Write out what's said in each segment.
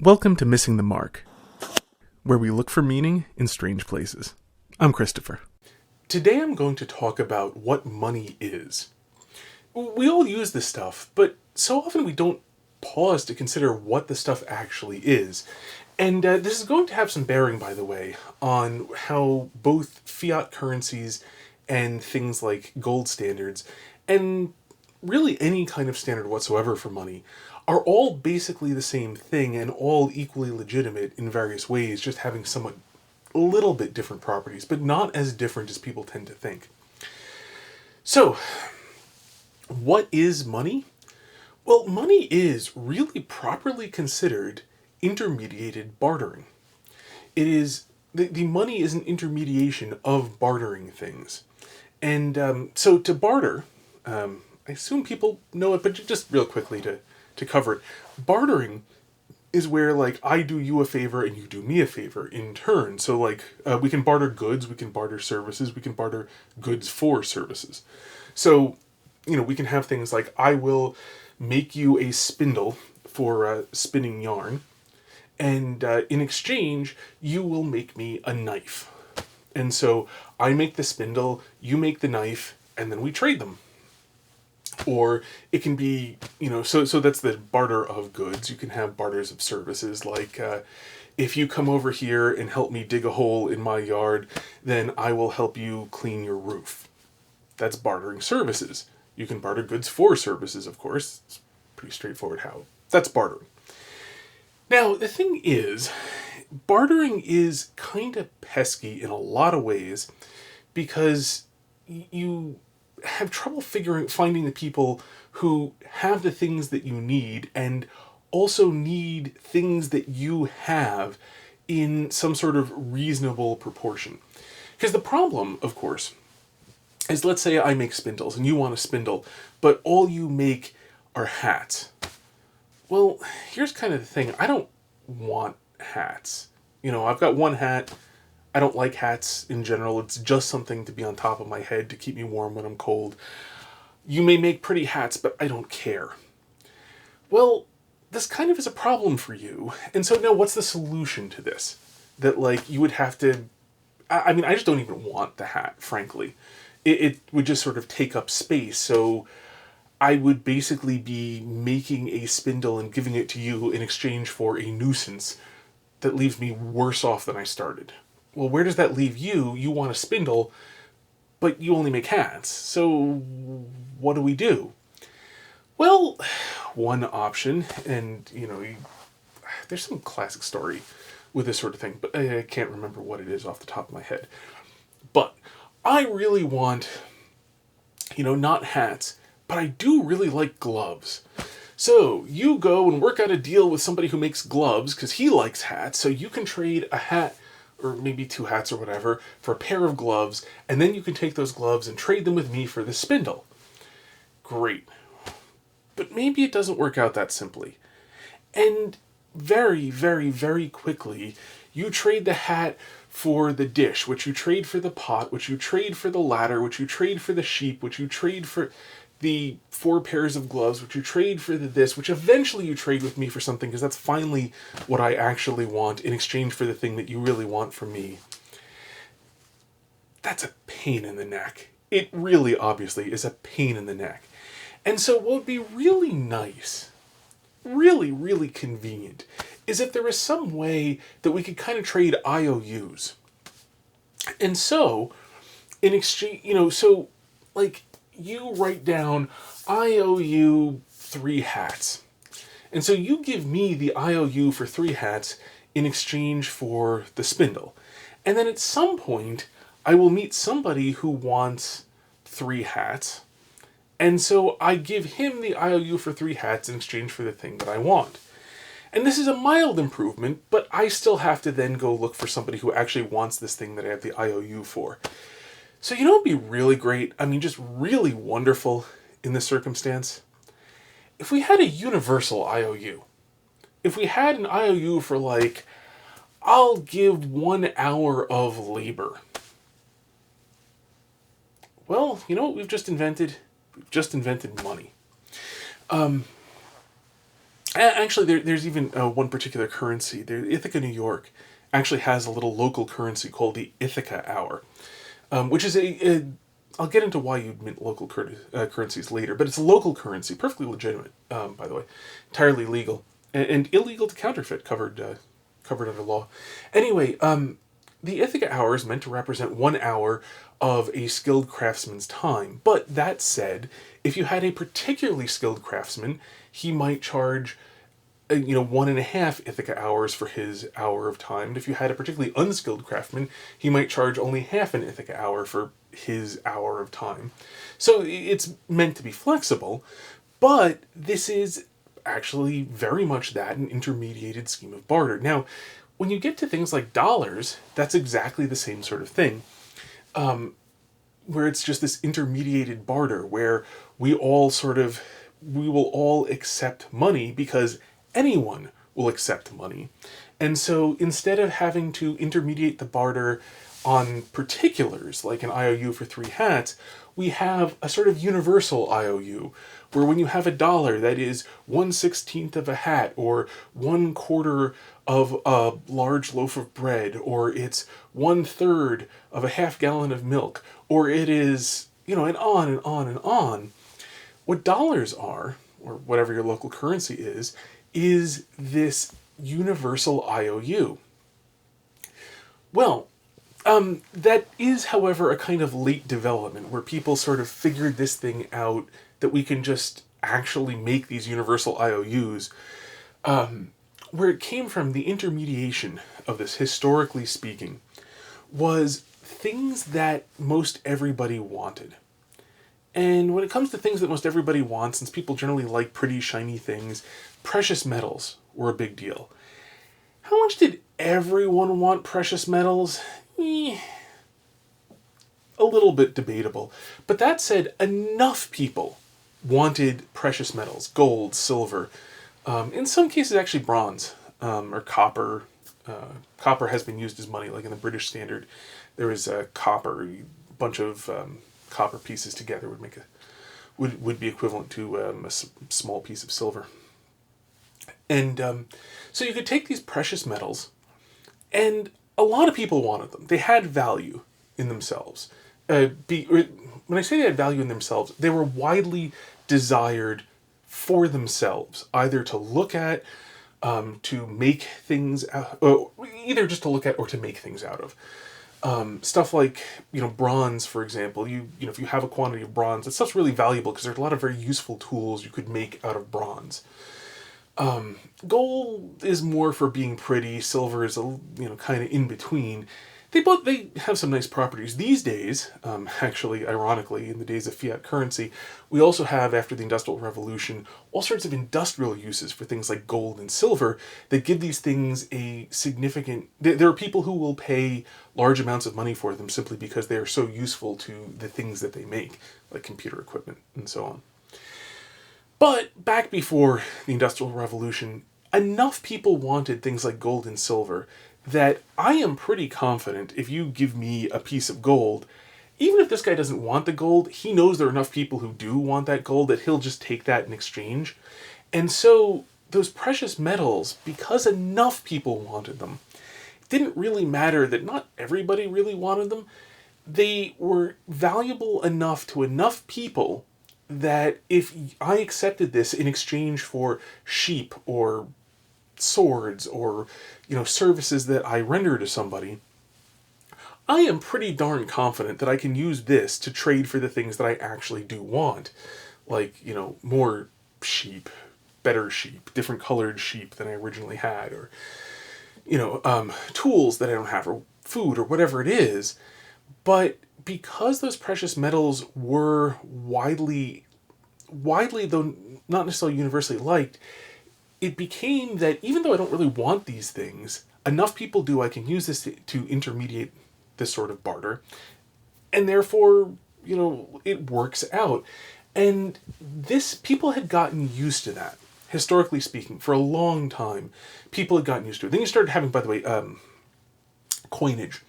Welcome to Missing the Mark, where we look for meaning in strange places. I'm Christopher. Today I'm going to talk about what money is. We all use this stuff, but so often we don't pause to consider what the stuff actually is. And this is going to have some bearing, by the way, on how both fiat currencies and things like gold standards, and really any kind of standard whatsoever for money, are all basically the same thing and all equally legitimate in various ways, just having somewhat a little bit different properties, but not as different as people tend to think. So, what is money? Well, money is really properly considered intermediated bartering. It is, the money is an intermediation of bartering things. And so to barter, I assume people know it, but just real quickly to cover it, bartering is where, like, I do you a favor and you do me a favor in turn. So, like, we can barter goods, we can barter services, we can barter goods for services. So, we can have things like, I will make you a spindle for spinning yarn, and in exchange, you will make me a knife. And so, I make the spindle, you make the knife, and then we trade them. Or it can be, so that's the barter of goods. You can have barters of services, like if you come over here and help me dig a hole in my yard, then I will help you clean your roof. That's bartering services. You can barter goods for services, of course. It's pretty straightforward how. That's bartering. Now, the thing is, bartering is kind of pesky in a lot of ways because you have trouble finding the people who have the things that you need and also need things that you have in some sort of reasonable proportion. Because the problem, of course, is, let's say I make spindles and you want a spindle, but all you make are hats. Well, here's kind of the thing. I don't want hats. I've got one hat. I don't like hats in general. It's just something to be on top of my head to keep me warm when I'm cold. You may make pretty hats, but I don't care. Well, this kind of is a problem for you. And so now what's the solution to this? That, like, you would have to... I just don't even want the hat, frankly. It would just sort of take up space, so I would basically be making a spindle and giving it to you in exchange for a nuisance that leaves me worse off than I started. Well, where does that leave you? You want a spindle, but you only make hats. So what do we do? Well, one option, and, there's some classic story with this sort of thing, but I can't remember what it is off the top of my head. But I really want, not hats, but I do really like gloves. So you go and work out a deal with somebody who makes gloves because he likes hats, so you can trade a hat or maybe two hats or whatever, for a pair of gloves, and then you can take those gloves and trade them with me for the spindle. Great. But maybe it doesn't work out that simply. And very, very, very quickly, you trade the hat for the dish, which you trade for the pot, which you trade for the ladder, which you trade for the sheep, which you trade for the 4 pairs of gloves, which you trade for this, which eventually you trade with me for something, because that's finally what I actually want in exchange for the thing that you really want from me. That's a pain in the neck. It really, obviously, is a pain in the neck. And so what would be really nice, really, really convenient, is if there was some way that we could kind of trade IOUs. And so, in exchange, you write down, I owe you 3 hats. And so you give me the IOU for 3 hats in exchange for the spindle. And then at some point, I will meet somebody who wants 3 hats. And so I give him the IOU for 3 hats in exchange for the thing that I want. And this is a mild improvement, but I still have to then go look for somebody who actually wants this thing that I have the IOU for. So it would be really great, just really wonderful in this circumstance? If we had a universal IOU. If we had an IOU for, like, I'll give 1 hour of labor. Well, you know what we've just invented? We've just invented money. Actually, there's even one particular currency. Ithaca, New York, actually has a little local currency called the Ithaca Hour, which is I'll get into why you mint local currencies later, but it's a local currency, perfectly legitimate, by the way, entirely legal, and illegal to counterfeit, covered under law. Anyway, the Ithaca Hour is meant to represent 1 hour of a skilled craftsman's time. But that said, if you had a particularly skilled craftsman, he might charge 1.5 Ithaca hours for his hour of time. And if you had a particularly unskilled craftsman, he might charge only half an Ithaca hour for his hour of time. So it's meant to be flexible, but this is actually very much that, an intermediated scheme of barter. Now, when you get to things like dollars, that's exactly the same sort of thing, where it's just this intermediated barter where we will all accept money because anyone will accept money. And so instead of having to intermediate the barter on particulars, like an IOU for 3 hats, we have a sort of universal IOU, where when you have a dollar that is 1/16 of a hat, or 1/4 of a large loaf of bread, or it's 1/3 of a half gallon of milk, or it is, and on and on and on. What dollars are, or whatever your local currency is this universal IOU. Well, that is, however, a kind of late development where people sort of figured this thing out, that we can just actually make these universal IOUs. Where it came from, the intermediation of this, historically speaking, was things that most everybody wanted. And when it comes to things that most everybody wants, since people generally like pretty shiny things, precious metals were a big deal. How much did everyone want precious metals? A little bit debatable. But that said, enough people wanted precious metals, gold, silver, in some cases actually bronze, or copper. Copper has been used as money, like in the British Standard. There is copper, a bunch of copper pieces together would be equivalent to a small piece of silver. And so you could take these precious metals, and a lot of people wanted them. They had value in themselves. When I say they had value in themselves, they were widely desired for themselves, either to look at, to make things, either just to look at or to make things out of. Stuff like, bronze, for example. If you have a quantity of bronze, that stuff's really valuable because there's a lot of very useful tools you could make out of bronze. Gold is more for being pretty. Silver is kind of in between. They have some nice properties. These days, actually, ironically, in the days of fiat currency, we also have, after the Industrial Revolution, all sorts of industrial uses for things like gold and silver that give these things a significant... There are people who will pay large amounts of money for them simply because they are so useful to the things that they make, like computer equipment and so on. But back before the Industrial Revolution, enough people wanted things like gold and silver that I am pretty confident if you give me a piece of gold, even if this guy doesn't want the gold, he knows there are enough people who do want that gold that he'll just take that in exchange. And so those precious metals, because enough people wanted them, it didn't really matter that not everybody really wanted them. They were valuable enough to enough people that if I accepted this in exchange for sheep or swords or services that I render to somebody, I am pretty darn confident that I can use this to trade for the things that I actually do want, like more sheep, better sheep, different colored sheep than I originally had, or tools that I don't have, or food, or whatever it is. But because those precious metals were widely, though not necessarily universally liked, it became that even though I don't really want these things, enough people do, I can use this to intermediate this sort of barter. And therefore, it works out. And people had gotten used to that, historically speaking, for a long time. People had gotten used to it. Then you started having, by the way, coinage.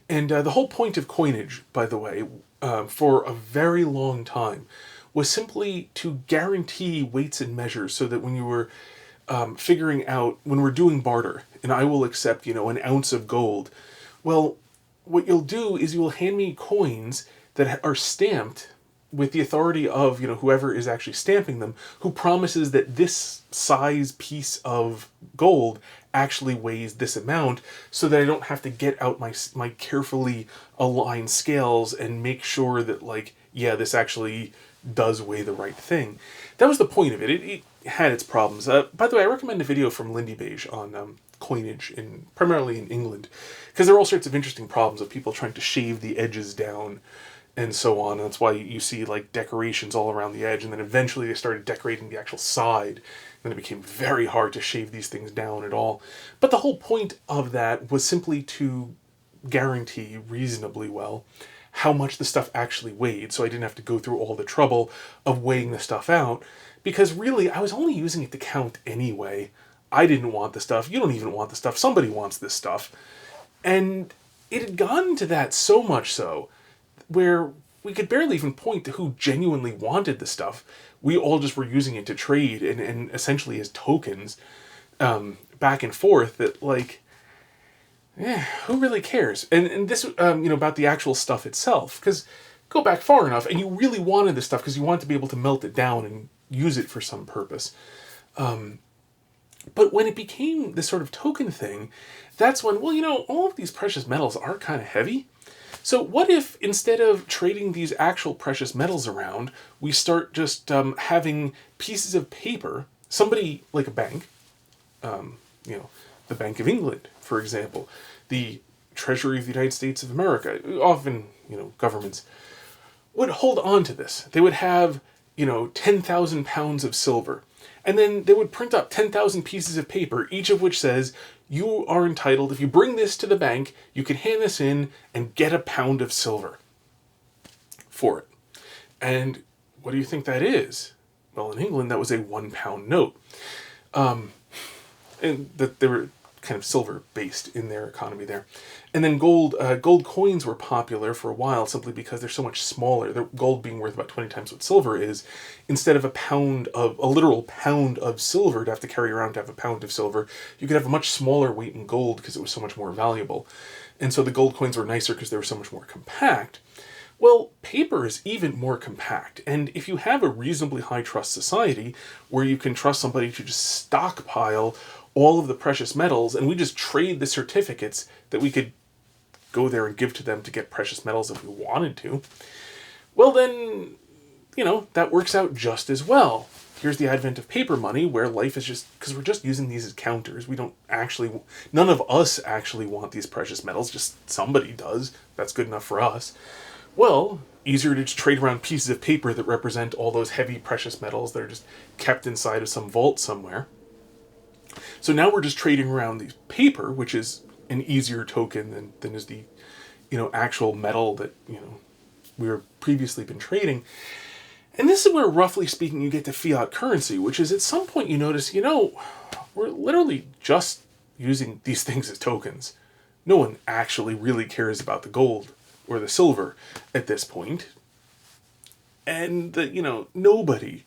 And the whole point of coinage, by the way, for a very long time, was simply to guarantee weights and measures so that when you were figuring out when we're doing barter, and I will accept, an ounce of gold. Well, what you'll do is you will hand me coins that are stamped with the authority of, whoever is actually stamping them, who promises that this size piece of gold actually weighs this amount, so that I don't have to get out my carefully aligned scales and make sure that, like, yeah, this actually does weigh the right thing. That was the point of it. It had its problems. By the way, I recommend a video from Lindy Beige on coinage, primarily in England, because there are all sorts of interesting problems of people trying to shave the edges down and so on. And that's why you see, like, decorations all around the edge, and then eventually they started decorating the actual side. And then it became very hard to shave these things down at all. But the whole point of that was simply to guarantee reasonably well how much the stuff actually weighed, so I didn't have to go through all the trouble of weighing the stuff out, because really I was only using it to count anyway. I didn't want the stuff. You don't even want the stuff. Somebody wants this stuff. And it had gotten to that so much so where we could barely even point to who genuinely wanted the stuff. We all just were using it to trade and essentially as tokens, back and forth, that, like, who really cares? And this, about the actual stuff itself, because go back far enough, and you really wanted this stuff because you wanted to be able to melt it down and use it for some purpose. But when it became this sort of token thing, that's when, all of these precious metals are kind of heavy. So what if, instead of trading these actual precious metals around, we start just having pieces of paper, somebody like a bank, the Bank of England, for example, the Treasury of the United States of America, often, governments, would hold on to this. They would have, 10,000 pounds of silver. And then they would print up 10,000 pieces of paper, each of which says, you are entitled, if you bring this to the bank, you can hand this in and get a pound of silver for it. And what do you think that is? Well, in England, that was a £1 note. And that they were kind of silver-based in their economy there. And then gold coins were popular for a while, simply because they're so much smaller. The gold being worth about 20 times what silver is. Instead of a literal pound of silver to have to carry around to have a pound of silver, you could have a much smaller weight in gold because it was so much more valuable. And so the gold coins were nicer because they were so much more compact. Well, paper is even more compact, and if you have a reasonably high trust society where you can trust somebody to just stockpile all of the precious metals, and we just trade the certificates that we could go there and give to them to get precious metals if we wanted to, well then, that works out just as well. Here's the advent of paper money, where life is just, because we're just using these as counters. None of us actually want these precious metals, just somebody does. That's good enough for us. Well, easier to just trade around pieces of paper that represent all those heavy precious metals that are just kept inside of some vault somewhere. So now we're just trading around the paper, which is an easier token than is the, actual metal that, we were previously been trading. And this is where, roughly speaking, you get to fiat currency, which is at some point you notice, we're literally just using these things as tokens. No one actually really cares about the gold or the silver at this point. And, nobody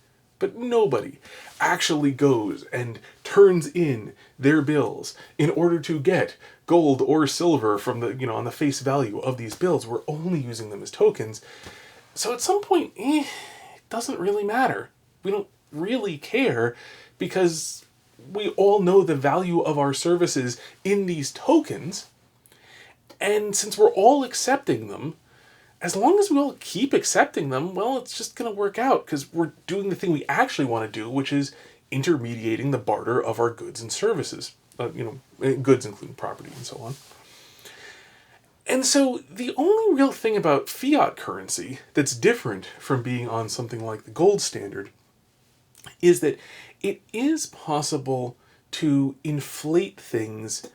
actually goes and turns in their bills in order to get gold or silver from the, on the face value of these bills. We're only using them as tokens. So at some point, it doesn't really matter. We don't really care, because we all know the value of our services in these tokens. And since we're all accepting them, as long as we all keep accepting them, well, it's just going to work out, because we're doing the thing we actually want to do, which is intermediating the barter of our goods and services. Goods including property and so on. And so the only real thing about fiat currency that's different from being on something like the gold standard is that it is possible to inflate things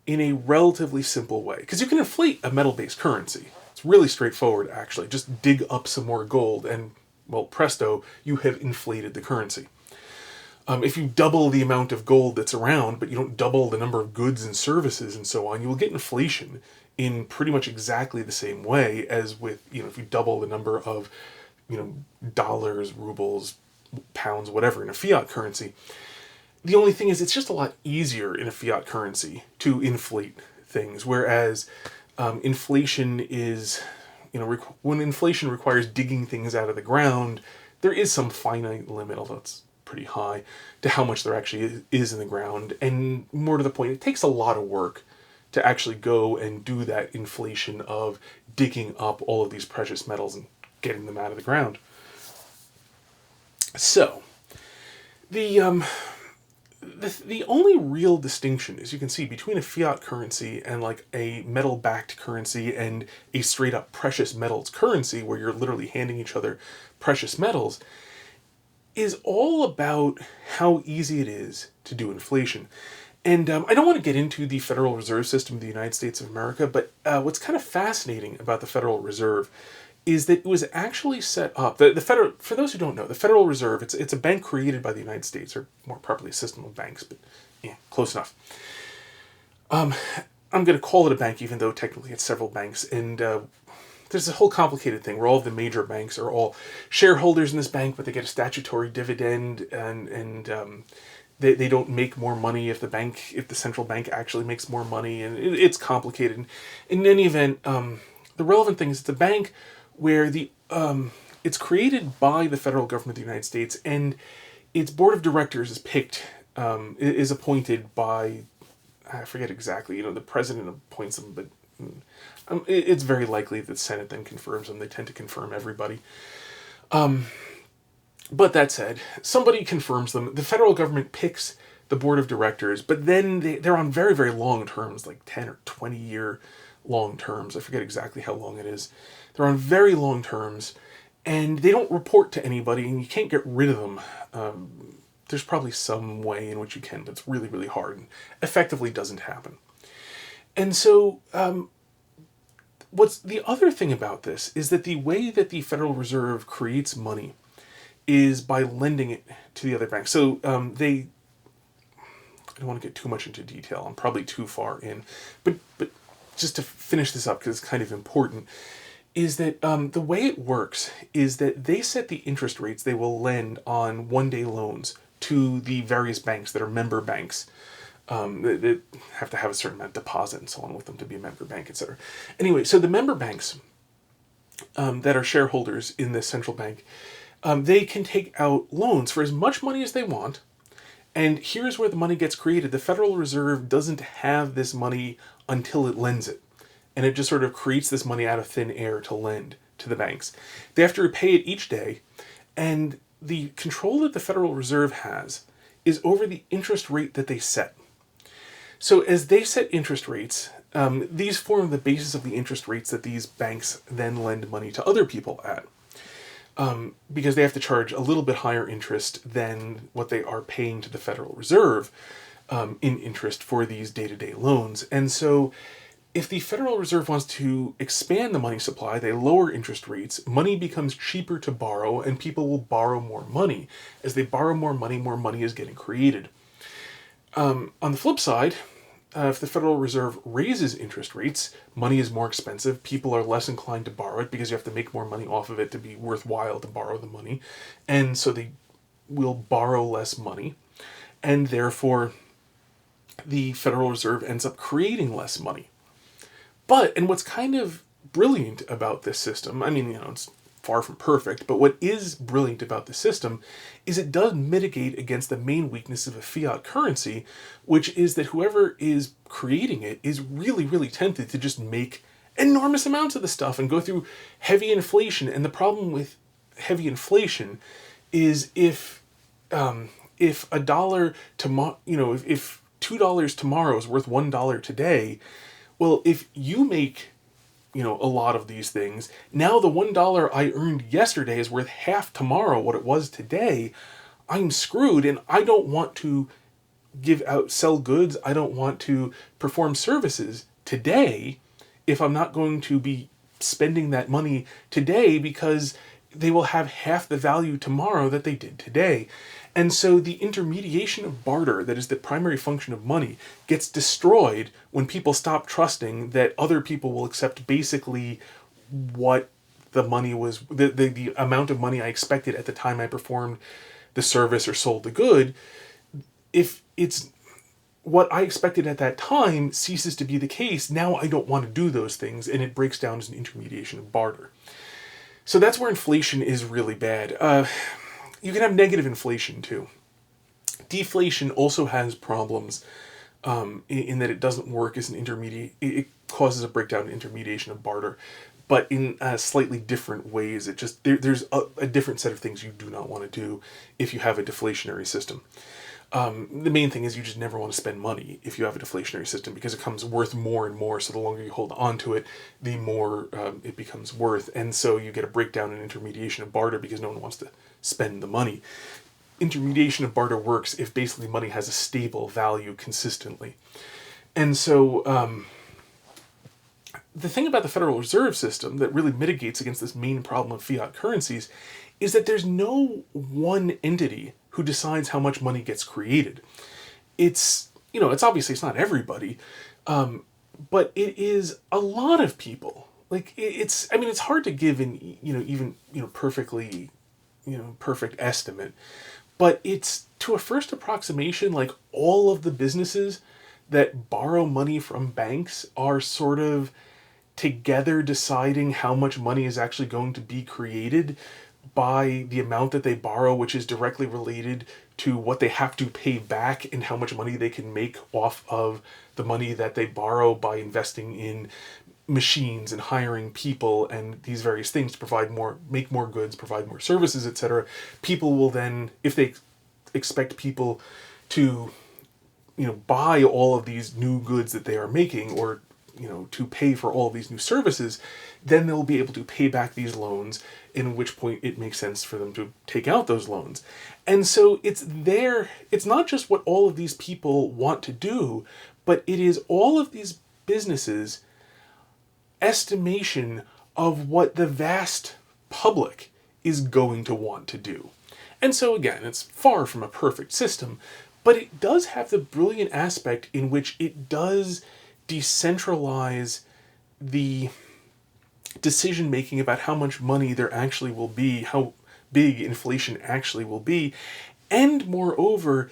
in a relatively simple way. Because you can inflate a metal-based currency. It's really straightforward, actually. Just dig up some more gold and, well, presto, you have inflated the currency. If you double the amount of gold that's around, but you don't double the number of goods and services and so on, you will get inflation in pretty much exactly the same way as with, if you double the number of, dollars, rubles, pounds, whatever, in a fiat currency. The only thing is, it's just a lot easier in a fiat currency to inflate things, whereas inflation is, when inflation requires digging things out of the ground, there is some finite limit, although it's pretty high, to how much there actually is in the ground. And more to the point, it takes a lot of work to actually go and do that inflation of digging up all of these precious metals and getting them out of the ground. So, the only real distinction, as you can see, between a fiat currency and like a metal-backed currency and a straight-up precious metals currency, where you're literally handing each other precious metals, is all about how easy it is to do inflation. And I don't want to get into the Federal Reserve System of the United States of America, but what's kind of fascinating about the Federal Reserve is that it was actually set up. The Federal, for those who don't know, the Federal Reserve, it's a bank created by the United States, or more properly a system of banks, but yeah, close enough. I'm going to call it a bank, even though technically it's several banks. And there's a whole complicated thing where all of the major banks are all shareholders in this bank, but they get a statutory dividend, and they don't make more money if the central bank actually makes more money, and it's complicated. In any event, the relevant thing is it's a bank where it's created by the federal government of the United States, and its board of directors is picked, is appointed by, I forget exactly, the president appoints them, but it's very likely that the Senate then confirms them. They tend to confirm everybody. But that said, somebody confirms them. The federal government picks the board of directors, but then they're on very, very long terms, like 10 or 20-year long terms. I forget exactly how long it is. They're on very long terms, and they don't report to anybody, and you can't get rid of them. There's probably some way in which you can, but it's really, really hard, and effectively doesn't happen. And so, what's the other thing about this is that the way that the Federal Reserve creates money is by lending it to the other banks. So I don't want to get too much into detail. I'm probably too far in, but just to finish this up, because it's kind of important, is that the way it works is that they set the interest rates they will lend on one-day loans to the various banks that are member banks. They have to have a certain amount of deposit and so on with them to be a member bank, etc. Anyway, so the member banks that are shareholders in this central bank, they can take out loans for as much money as they want. And here's where the money gets created. The Federal Reserve doesn't have this money until it lends it. And it just sort of creates this money out of thin air to lend to the banks. They have to repay it each day. And the control that the Federal Reserve has is over the interest rate that they set. So as they set interest rates, these form the basis of the interest rates that these banks then lend money to other people at. Because they have to charge a little bit higher interest than what they are paying to the Federal Reserve in interest for these day-to-day loans. And so if the Federal Reserve wants to expand the money supply, they lower interest rates, money becomes cheaper to borrow, and people will borrow more money. As they borrow more money is getting created. On the flip side, if the Federal Reserve raises interest rates, money is more expensive, people are less inclined to borrow it because you have to make more money off of it to be worthwhile to borrow the money, and so they will borrow less money, and therefore the Federal Reserve ends up creating less money. And what's kind of brilliant about this system, I mean, it's far from perfect, but what is brilliant about the system is it does mitigate against the main weakness of a fiat currency, which is that whoever is creating it is really, really tempted to just make enormous amounts of the stuff and go through heavy inflation. And the problem with heavy inflation is if a dollar tomorrow, if $2 tomorrow is worth $1 today, well, if you make a lot of these things, now the $1 I earned yesterday is worth half tomorrow what it was today. I'm screwed, and I don't want to sell goods. I don't want to perform services today if I'm not going to be spending that money today, because they will have half the value tomorrow that they did today. And so the intermediation of barter, that is the primary function of money, gets destroyed when people stop trusting that other people will accept basically what the money was, the amount of money I expected at the time I performed the service or sold the good. if it's what I expected at that time ceases to be the case, now I don't want to do those things, and it breaks down as an intermediation of barter. So that's where inflation is really bad. You can have negative inflation too. Deflation also has problems in that it doesn't work as an intermediate. It causes a breakdown in intermediation of barter, but in slightly different ways. It just there's a different set of things you do not want to do if you have a deflationary system. The main thing is you just never want to spend money if you have a deflationary system, because it comes worth more and more. So the longer you hold on to it, the more it becomes worth. And so you get a breakdown in intermediation of barter because no one wants to spend the money. Intermediation of barter works if basically money has a stable value consistently. And so the thing about the Federal Reserve System that really mitigates against this main problem of fiat currencies is that there's no one entity who decides how much money gets created. It's obviously it's not everybody, but it is a lot of people. Like it's hard to give an perfectly perfect estimate, but it's, to a first approximation, like all of the businesses that borrow money from banks are sort of together deciding how much money is actually going to be created by the amount that they borrow, which is directly related to what they have to pay back and how much money they can make off of the money that they borrow by investing in machines and hiring people and these various things to make more goods, provide more services, etc. People will then, if they expect people to, buy all of these new goods that they are making, or to pay for all of these new services, then they'll be able to pay back these loans, in which point it makes sense for them to take out those loans. And so it's not just what all of these people want to do, but it is all of these businesses' estimation of what the vast public is going to want to do. And so again, it's far from a perfect system, but it does have the brilliant aspect in which it does decentralize the decision making about how much money there actually will be, how big inflation actually will be. And moreover,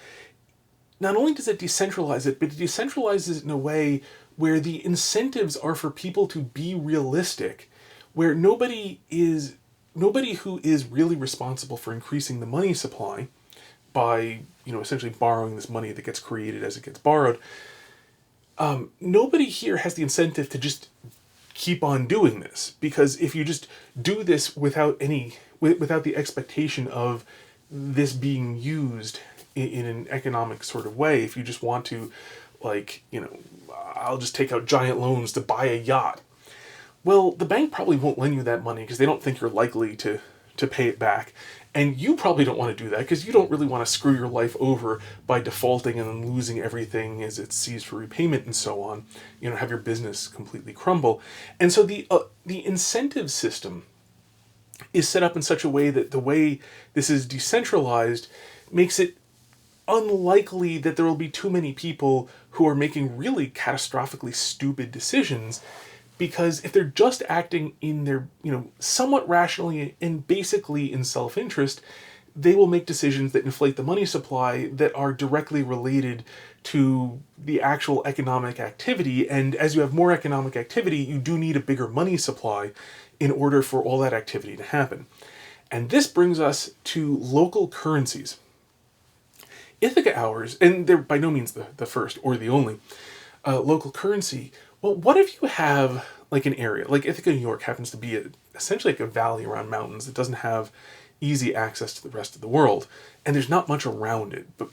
not only does it decentralize it, but it decentralizes it in a way where the incentives are for people to be realistic, where nobody who is really responsible for increasing the money supply by, essentially borrowing this money that gets created as it gets borrowed, nobody here has the incentive to just keep on doing this, because if you just do this without the expectation of this being used in an economic sort of way, if you just want to, I'll just take out giant loans to buy a yacht, well, the bank probably won't lend you that money because they don't think you're likely to pay it back. And you probably don't want to do that because you don't really want to screw your life over by defaulting and then losing everything as it's seized for repayment and so on. Have your business completely crumble. And so the incentive system is set up in such a way that the way this is decentralized makes it unlikely that there will be too many people who are making really catastrophically stupid decisions, because if they're just acting in their, somewhat rationally and basically in self-interest, they will make decisions that inflate the money supply that are directly related to the actual economic activity. And as you have more economic activity, you do need a bigger money supply in order for all that activity to happen. And this brings us to local currencies. Ithaca hours, and they're by no means the first or the only local currency. Well, what if you have like an area, like Ithaca, New York happens to be essentially like a valley around mountains that doesn't have easy access to the rest of the world, and there's not much around it. But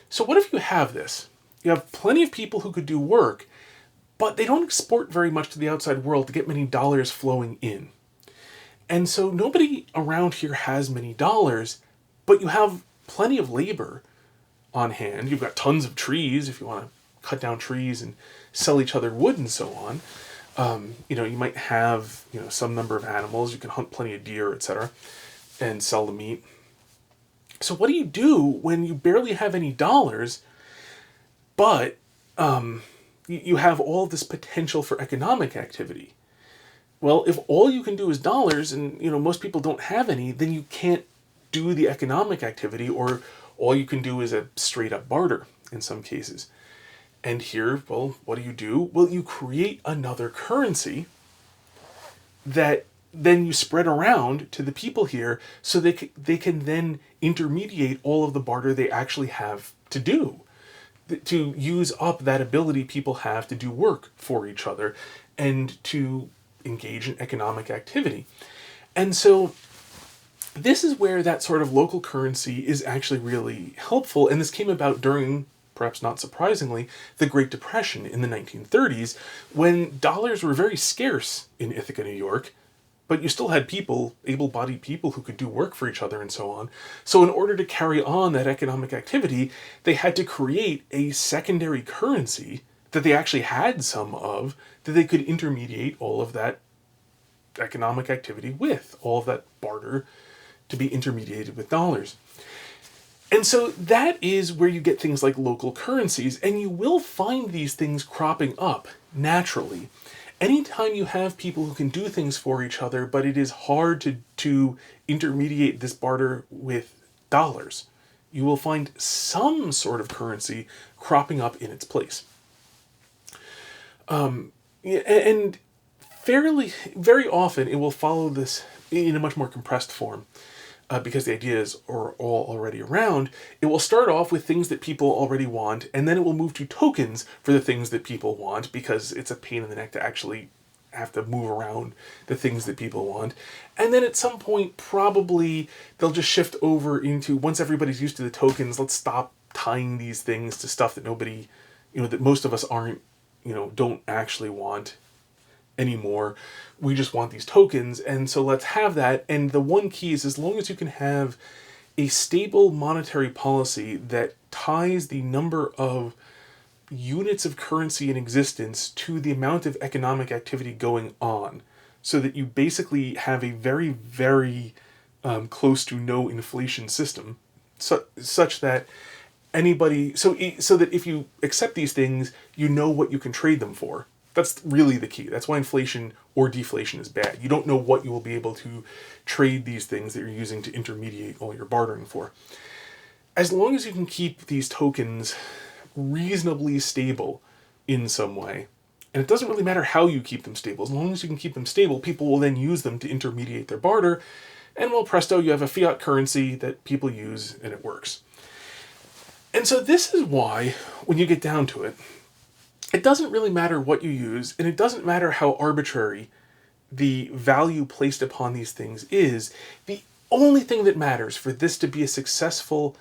so what if you have this? You have plenty of people who could do work, but they don't export very much to the outside world to get many dollars flowing in. And so nobody around here has many dollars, but you have plenty of labor on hand. You've got tons of trees if you want to cut down trees and sell each other wood and so on. You might have, some number of animals. You can hunt plenty of deer, etc., and sell the meat. So what do you do when you barely have any dollars, but you have all this potential for economic activity? Well, if all you can do is dollars and, most people don't have any, then you can't do the economic activity or All you can do is a straight up barter in some cases. And here, well, what do? Well, you create another currency that then you spread around to the people here so they can then intermediate all of the barter they actually have to do, to use up that ability people have to do work for each other and to engage in economic activity. And so this is where that sort of local currency is actually really helpful. And this came about during, perhaps not surprisingly, the Great Depression in the 1930s, when dollars were very scarce in Ithaca, New York, but you still had people, able-bodied people who could do work for each other and so on. So in order to carry on that economic activity, they had to create a secondary currency that they actually had some of, that they could intermediate all of that economic activity with, all of that barter to be intermediated with dollars. And so that is where you get things like local currencies, and you will find these things cropping up naturally. Anytime you have people who can do things for each other, but it is hard to intermediate this barter with dollars, you will find some sort of currency cropping up in its place. And very often it will follow this in a much more compressed form. Because the ideas are all already around, it will start off with things that people already want, and then it will move to tokens for the things that people want, because it's a pain in the neck to actually have to move around the things that people want. And then at some point, probably, they'll just shift over into, once everybody's used to the tokens, let's stop tying these things to stuff that nobody, that most of us don't actually want anymore. We just want these tokens, and so let's have that. And the one key is, as long as you can have a stable monetary policy that ties the number of units of currency in existence to the amount of economic activity going on, so that you basically have a very, very close to no inflation system, such that anybody, so that if you accept these things, you know what you can trade them for. That's really the key. That's why inflation or deflation is bad. You don't know what you will be able to trade these things that you're using to intermediate all your bartering for. As long as you can keep these tokens reasonably stable in some way, and it doesn't really matter how you keep them stable, as long as you can keep them stable, people will then use them to intermediate their barter, and well, presto, you have a fiat currency that people use, and it works. And so this is why, when you get down to it, it doesn't really matter what you use, and it doesn't matter how arbitrary the value placed upon these things is. The only thing that matters for this to be a successful,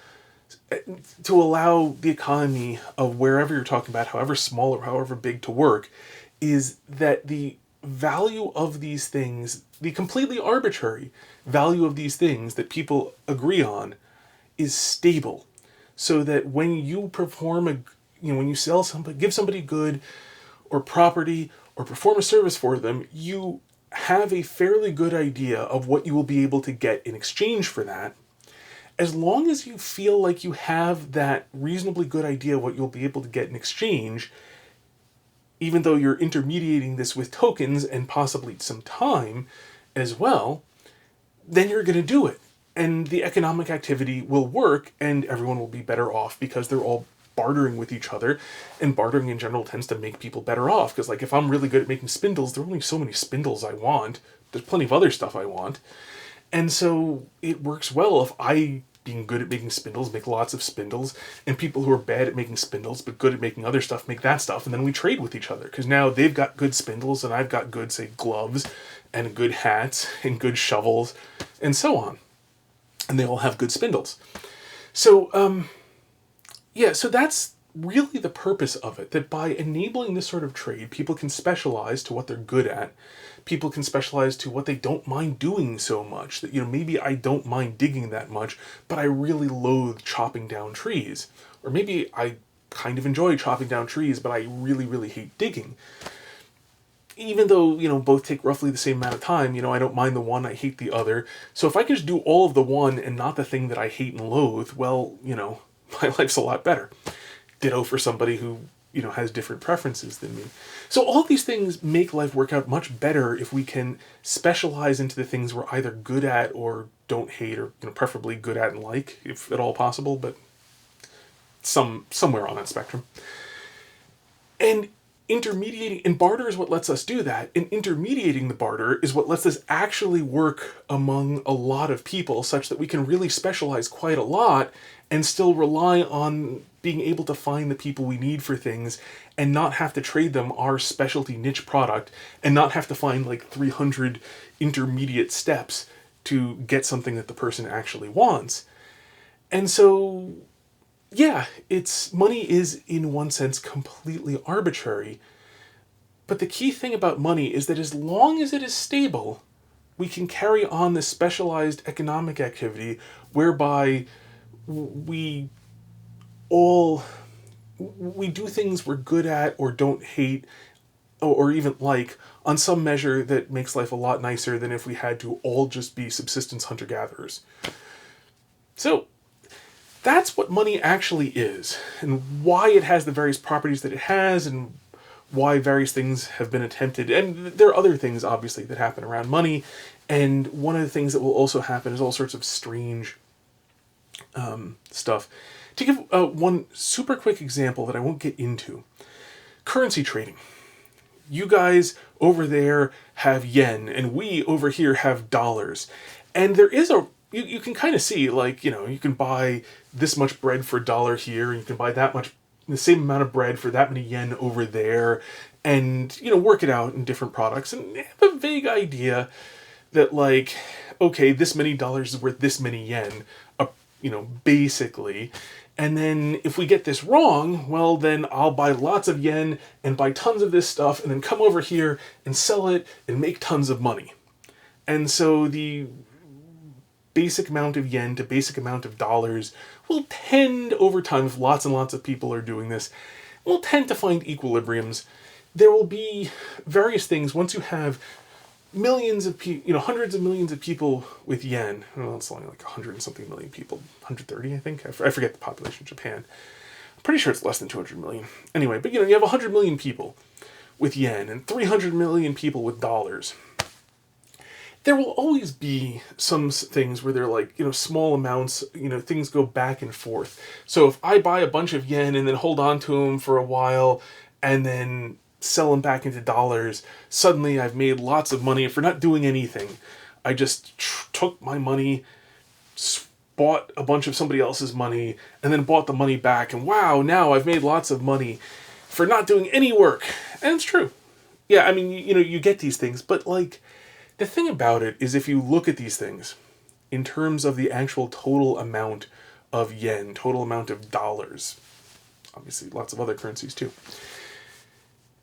to allow the economy of wherever you're talking about, however small or however big, to work, is that the value of these things, the completely arbitrary value of these things that people agree on, is stable. So that when you perform when you sell somebody, give somebody good or property or perform a service for them, you have a fairly good idea of what you will be able to get in exchange for that. As long as you feel like you have that reasonably good idea what you'll be able to get in exchange, even though you're intermediating this with tokens and possibly some time as well, then you're going to do it. And the economic activity will work, and everyone will be better off because they're all bartering with each other, and bartering in general tends to make people better off, because if I'm really good at making spindles, there are only so many spindles I want. There's plenty of other stuff I want. And so it works well if I, being good at making spindles, make lots of spindles, and people who are bad at making spindles but good at making other stuff make that stuff, and then we trade with each other, because now they've got good spindles and I've got good, say, gloves and good hats and good shovels and so on, and they all have good spindles. So so that's really the purpose of it, that by enabling this sort of trade, people can specialize to what they're good at. People can specialize to what they don't mind doing so much. That, maybe I don't mind digging that much, but I really loathe chopping down trees. Or maybe I kind of enjoy chopping down trees, but I really, really hate digging. Even though, both take roughly the same amount of time, I don't mind the one, I hate the other. So if I could just do all of the one and not the thing that I hate and loathe, well, my life's a lot better. Ditto for somebody who has different preferences than me. So all these things make life work out much better if we can specialize into the things we're either good at or don't hate, or preferably good at and like, if at all possible, but somewhere on that spectrum. And intermediating, and barter is what lets us do that. And intermediating the barter is what lets us actually work among a lot of people, such that we can really specialize quite a lot and still rely on being able to find the people we need for things, and not have to trade them our specialty niche product, and not have to find like 300 intermediate steps to get something that the person actually wants. And so, yeah, money is in one sense completely arbitrary. But the key thing about money is that as long as it is stable, we can carry on this specialized economic activity whereby we do things we're good at or don't hate or even like, on some measure that makes life a lot nicer than if we had to all just be subsistence hunter-gatherers. So that's what money actually is, and why it has the various properties that it has, and why various things have been attempted. And there are other things, obviously, that happen around money, and one of the things that will also happen is all sorts of strange stuff. To give one super quick example that I won't get into, currency trading. You guys over there have yen, and we over here have dollars. And there is you can kind of see, like, you can buy this much bread for $1 here, and you can buy the same amount of bread for that many yen over there, and, work it out in different products, and have a vague idea that, like, okay, this many dollars is worth this many yen, basically. And then if we get this wrong, well, then I'll buy lots of yen and buy tons of this stuff, and then come over here and sell it and make tons of money. And so the basic amount of yen to basic amount of dollars will tend over time, if lots and lots of people are doing this, will tend to find equilibriums. There will be various things once you have millions of people, hundreds of millions of people with yen. Well, it's only like 100 and something million people, 130, I think. I forget the population of Japan. I'm pretty sure it's less than 200 million. Anyway, but you have 100 million people with yen and 300 million people with dollars. There will always be some things where they're like, small amounts, things go back and forth. So if I buy a bunch of yen and then hold on to them for a while and then sell them back into dollars, suddenly I've made lots of money for not doing anything. I just took my money, bought a bunch of somebody else's money, and then bought the money back, and wow, now I've made lots of money for not doing any work. And it's true. Yeah, I mean, you get these things, but like, the thing about it is, if you look at these things in terms of the actual total amount of yen, total amount of dollars, obviously lots of other currencies too,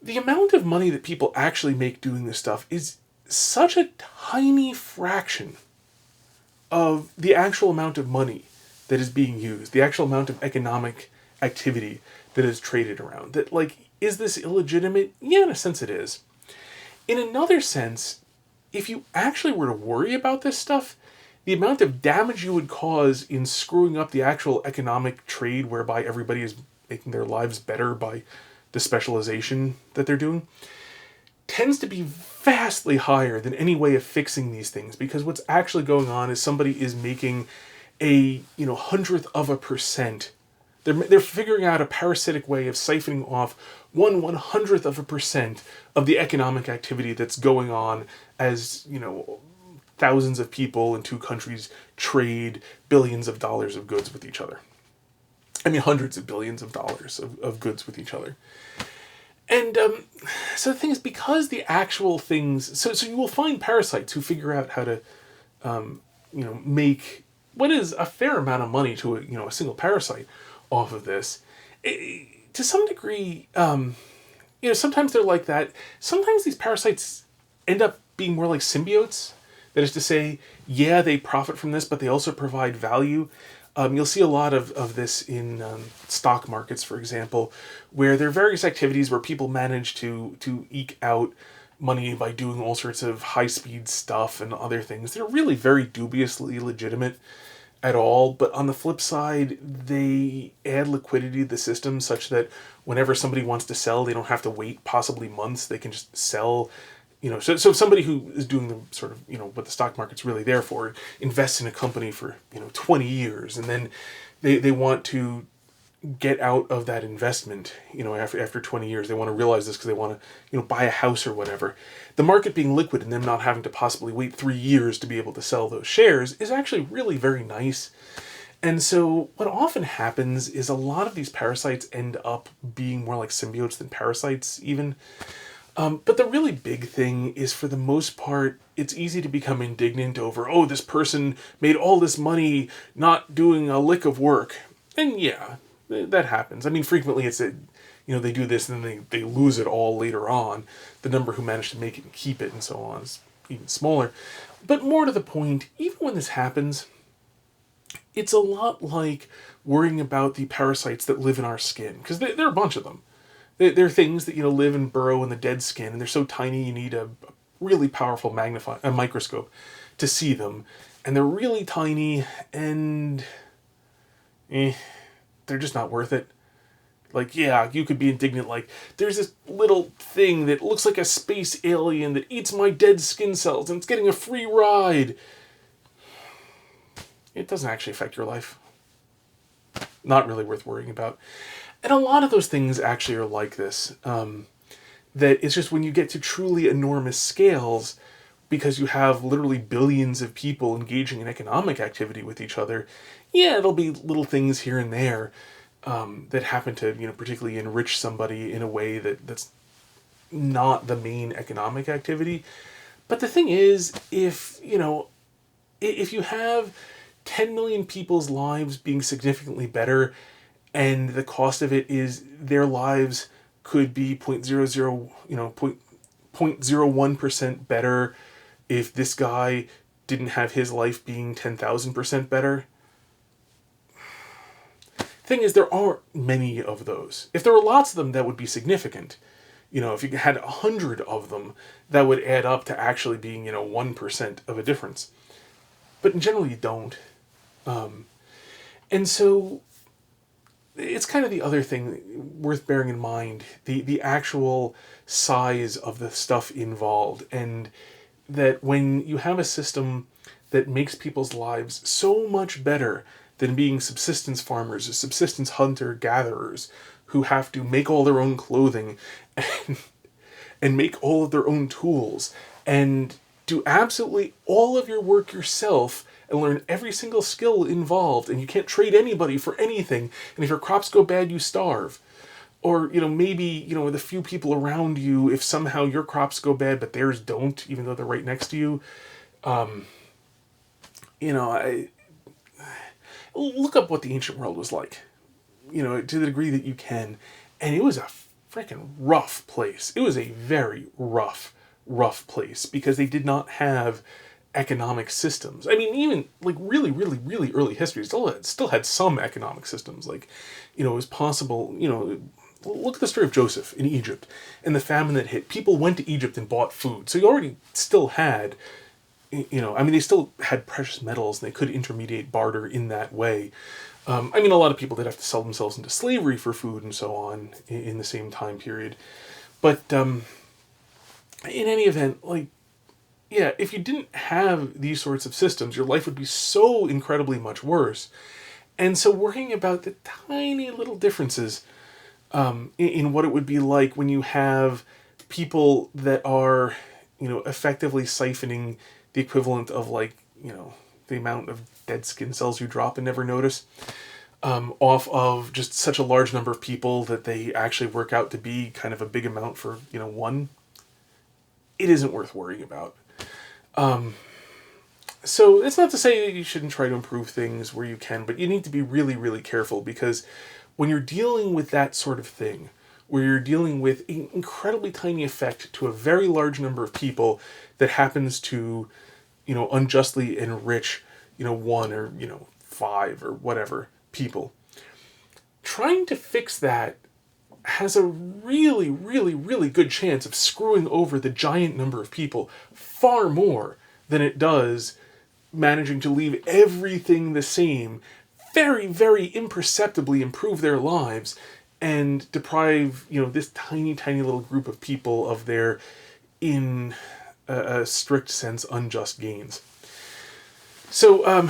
the amount of money that people actually make doing this stuff is such a tiny fraction of the actual amount of money that is being used, the actual amount of economic activity that is traded around, that, like, is this illegitimate? Yeah, in a sense it is. In another sense, if you actually were to worry about this stuff, the amount of damage you would cause in screwing up the actual economic trade whereby everybody is making their lives better by the specialization that they're doing, tends to be vastly higher than any way of fixing these things, because what's actually going on is somebody is making a 100th%. They're figuring out a parasitic way of siphoning off 1/100th% of the economic activity that's going on as, thousands of people in two countries trade billions of dollars of goods with each other. I mean, hundreds of billions of dollars of goods with each other. And so the thing is, because the actual things... So you will find parasites who figure out how to, make what is a fair amount of money to a single parasite off of this. To some degree, sometimes they're like that. Sometimes these parasites end up being more like symbiotes. That is to say, yeah, they profit from this, but they also provide value. You'll see a lot of this in stock markets, for example, where there are various activities where people manage to eke out money by doing all sorts of high-speed stuff and other things. They're really very dubiously legitimate. at all. But on the flip side, they add liquidity to the system such that whenever somebody wants to sell, they don't have to wait possibly months. They can just sell. So somebody who is doing the sort of, what the stock market's really there for, invests in a company for, 20 years, and then they want to get out of that investment, after 20 years. They want to realize this because they want to, buy a house or whatever. The market being liquid and them not having to possibly wait 3 years to be able to sell those shares is actually really very nice. And so what often happens is a lot of these parasites end up being more like symbiotes than parasites even. But the really big thing is, for the most part, it's easy to become indignant over, oh, this person made all this money not doing a lick of work. And yeah, that happens. I mean, frequently it's they do this and then they lose it all later on. The number who managed to make it and keep it and so on is even smaller. But more to the point, even when this happens, it's a lot like worrying about the parasites that live in our skin, because there are a bunch of them. They're things that, live and burrow in the dead skin, and they're so tiny you need a really powerful microscope to see them. And they're really tiny, and they're just not worth it. Like, yeah, you could be indignant, like, there's this little thing that looks like a space alien that eats my dead skin cells, and it's getting a free ride. It doesn't actually affect your life. Not really worth worrying about. And a lot of those things actually are like this. That it's just when you get to truly enormous scales, because you have literally billions of people engaging in economic activity with each other, yeah, there'll be little things here and there that happen to, particularly enrich somebody in a way that's not the main economic activity. But the thing is, if you have 10 million people's lives being significantly better, and the cost of it is their lives could be 0.01% better if this guy didn't have his life being 10,000% better. Thing is, there aren't many of those. If there were lots of them, that would be significant. If you had 100 of them, that would add up to actually being, 1% of a difference. But in general, you don't. And so it's kind of the other thing worth bearing in mind, the actual size of the stuff involved, and that when you have a system that makes people's lives so much better than being subsistence farmers or subsistence hunter-gatherers who have to make all their own clothing and make all of their own tools and do absolutely all of your work yourself and learn every single skill involved, and you can't trade anybody for anything, and if your crops go bad, you starve. Or, maybe, with a few people around you, if somehow your crops go bad, but theirs don't, even though they're right next to you, look up what the ancient world was like, to the degree that you can, and it was a freaking rough place. It was a very rough place, because they did not have economic systems. I mean, even like really, really, really early history still had some economic systems. Like, it was possible, look at the story of Joseph in Egypt and the famine that hit. People went to Egypt and bought food. So you already still had, they still had precious metals, and they could intermediate barter in that way. A lot of people did have to sell themselves into slavery for food and so on in the same time period. But in any event, like, yeah, if you didn't have these sorts of systems, your life would be so incredibly much worse. And so worrying about the tiny little differences in what it would be like when you have people that are, effectively siphoning the equivalent of, like, the amount of dead skin cells you drop and never notice, off of just such a large number of people that they actually work out to be kind of a big amount for, one, it isn't worth worrying about. So it's not to say that you shouldn't try to improve things where you can, but you need to be really, really careful, because when you're dealing with that sort of thing, where you're dealing with an incredibly tiny effect to a very large number of people that happens to, unjustly enrich, one or, 5 or whatever people, trying to fix that has a really, really, really good chance of screwing over the giant number of people far more than it does managing to leave everything the same, very, very imperceptibly improve their lives and deprive, this tiny, tiny little group of people of their, in a strict sense, unjust gains. So,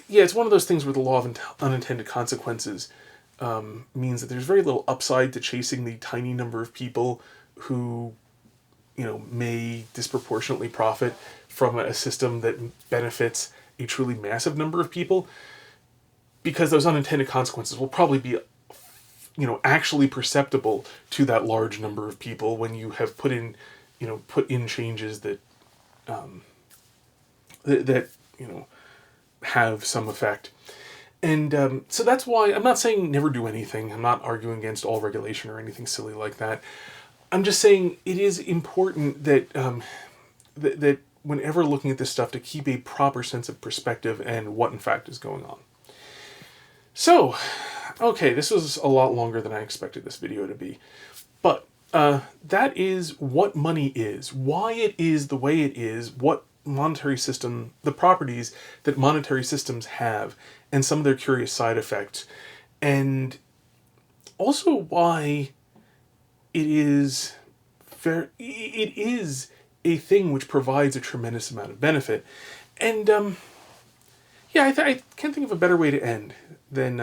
it's one of those things where the law of unintended consequences means that there's very little upside to chasing the tiny number of people who, may disproportionately profit from a system that benefits a truly massive number of people, because those unintended consequences will probably be, actually perceptible to that large number of people when you have put in changes that, have some effect. And so that's why I'm not saying never do anything. I'm not arguing against all regulation or anything silly like that. I'm just saying it is important that that whenever looking at this stuff, to keep a proper sense of perspective and what in fact is going on. So, okay, this was a lot longer than I expected this video to be. But that is what money is, why it is the way it is, what monetary system, the properties that monetary systems have, and some of their curious side effects, and also why it is a thing which provides a tremendous amount of benefit. And I can't think of a better way to end than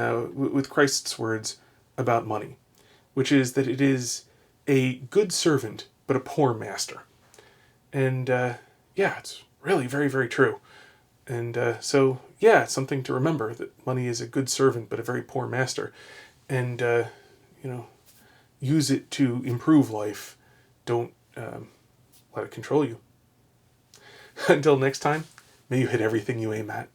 with Christ's words about money, which is that it is a good servant but a poor master. And it's really very, very true. And it's something to remember, that money is a good servant but a very poor master. And use it to improve life. Don't let it control you. Until next time, may you hit everything you aim at.